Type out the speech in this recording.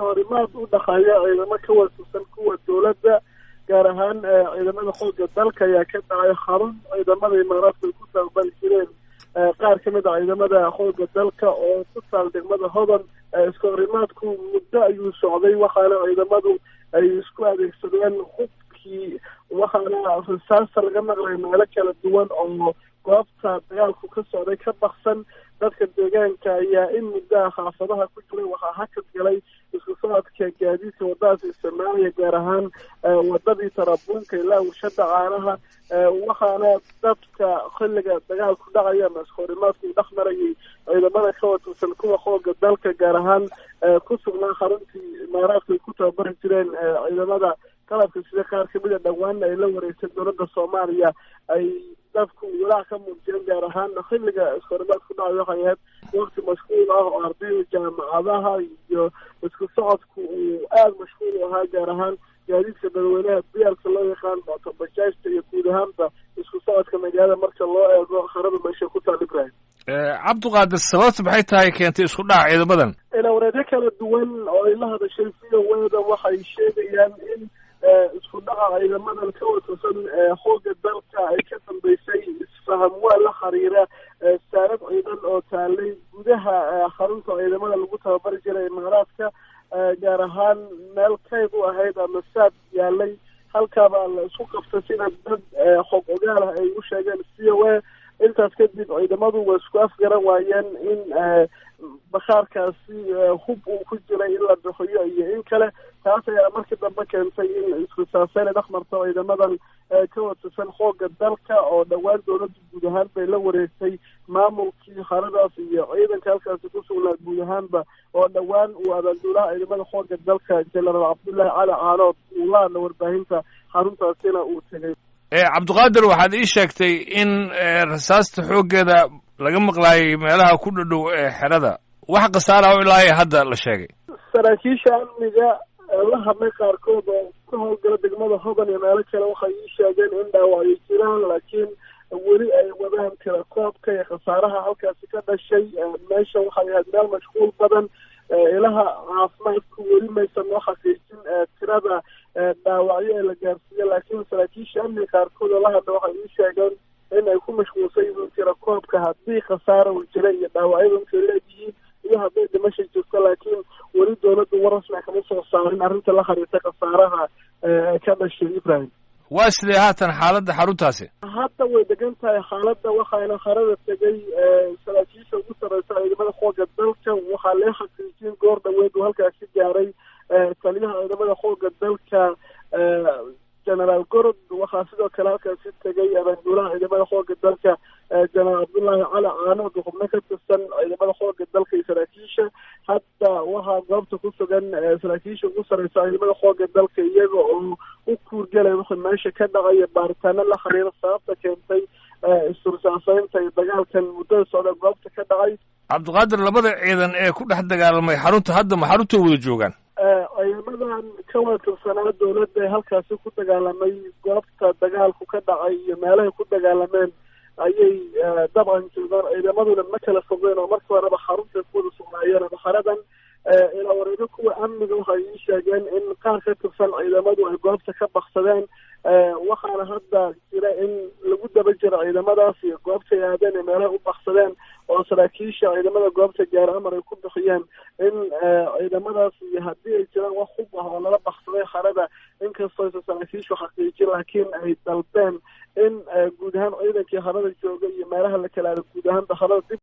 horimaad u dhaqaaya ciidamo ka waasusan kuwa dowladda gaar ahaan ciidamada xoogga dalka ayaa ka dhacay xarun ciidamada imaaraadka ay ku taabali jireen qaar ka mid a ciidamada xoogga dalka oo ku taal degmada hodan iska horimaadku muddo ayuu socday waxaana ciidamadu ay isku adeegsadeen hubkii waxaana rasaasta laga maqlay meelo kala duwan oo goobta dagaalku ka socday ka baksan dadka deegaanka ayaa in muddaha xaafadaha ku jiray waxaa hakad galay isku socodka gaadiidka wadadaas isticmaalaya gaar ahaan wadadii tarabuunka ilaa warshada caanaha waxaana dadka xilliga dagaalku dhacaya ama iskahorimaadku dhex marayay ciidamada ka watirsan kuwa xooga dalka gaar ahaan ku sugnaa xaruntii imaaraadka ay ku tababari jireen ciidamada qalabka sida qaar kamid a dhawaana ay la wareegtay dowladda soomaaliya ay dadku walaac ka muujiyeen gaar ahaan xilliga iskahorimaadku dhacay waxay ahayd waqti mashquul ah oo ardayda jaamacadaha iyo isku socodku uu aada mashquul u ahaa gaar ahaan gaadiidka dadweynaha biyaalka loo yaqaan bajaajta iyo guud ahaanba isku socodka magaalada marka loo eego harada meesha ku taal ibrahim cabdiqaadir sababta maxay tahay keentay isku dhaca ciidamadan ilawareedyo kala duwan oo ay la hadashay VOAda waxay sheegayaan in isku dhaca ciidamadan ka watirsan xoogga dalka ay ka dambeysay isfaham waa la xiriira saarad ciidan oo taalay gudaha xarunta ciidamada lagu tababari jiray imaaraadka gaar ahaan meel kayd u ahayd ama saad yaalay halkaabaa la isku qabtay sida dad xog ogaal ah ay u sheegeen VOA intaas kadib ciidamadu way isku afgaran waayeen in bakhaarkaasi hub uu ku jiray in la bixiyo iyo in kale taas ayaa markii dambe keentay in iskusaaseen ay dhex marto ciidamadan ka watirsan xoogga dalka oo dhowaan dowladda guud ahaan bay la wareegtay maamulkii haradaas iyo ciidanka halkaasi ku sugnaa guud ahaanba oo dhowaan uu abaanduulaha ciidamada xoogga dalka jenaraal cabdullaahi cali caanood uu la hadla warbaahinta xaruntaasina uu tegay cabdiqaadir waxaad ii sheegtay in rasaasta xooggeeda laga maqlaayay meelaha ku dhadhow ee xerada wax khasaara o ilaa hadda la sheegay saraakiisha amniga la hadlay qaarkood oo ka howlgala degmada hodan iyo meelo kale waxay ii sheegeen in dhaawacyo jiraan laakiin weli ay wadaan tira koobka iyo khasaaraha halkaasi ka dhashay meesha waxay ahayd meel mashquul badan ilaha caafimaadku weli maysan noo xaqiijin tirada dhaawacyo ee la gaarsiiye laakiin saraakiisha amniga qaarkood oo la hadla waxay ii sheegeen in ay ku mashquulsan yihiin tira koobka haddii khasaara uu jira iyo dhaawacyada intay leeyihiin iyo hadday dhimasha jirto laakiin weli dowladdu war rasmi kama soo saarin arrinta la xiriirta khasaaraha ka dhashay ibrahim waa sidee haatan xaaladda xaruntaasi hadda way degan tahay xaaladda waxayna harada tegay saraakiisha ugu sarreysa ciidamada xoogga dalka waxaa lee xaqiijin goor dhaweed uu halkaasi gaaray taliyaha ciidamada xoogga dalka jenaraal gorod waxaa sidoo kale halkaasi tegay abaanduulaha ciidamada xoogga dalka jenaraal cabdullaahi cali caanood xubno ka tirsan ciidamada xoogga dalka iyo saraakiisha hadda waxaa goobta ku sugan saraakiisha ugu sarreysa ciidamada xoogga dalka iyaga oo u kuurgalay wixii meesha ka dhacaya baaritaano la xiriira sababta keentay istursaansaynta iyo dagaalkan muddada socda goobta ka dhacay cabdiqaadir labada ciidan ee ku dhex dagaalamay xarunta hadda ma xarunta wada joogaan ciidamadan ka watirsanaa dowladda ee halkaasi ku dagaalamay goobta dagaalku ka dhacay iyo meelahay ku dagaalameen ayay dabcan joogaan ciidamaduna ma kala fogeen oo markii horeba xarunta ku wada sugnaayeen ama xaradan ilaa wareego kuwa amniga waxay ii sheegeen in qaar ka tirsan ciidamadu ay goobta ka baksadeen waxaana hadda jira in lagu daba jiro ciidamadaas iyo goobtay aadeen ee meelaha u baksadeen oo saraakiisha ciidamada goobta gaar amar ay ku bixiyeen in ciidamadaas iyo haddii ay jiraan wax hub ah oo lala baksaday xarada inkastoo aysan saraakiishu xaqiijin laakiin ay dalbeen in guud ahaan ciidankii harada jooga iyo meelaha la kala aada guud ahaanba harada dib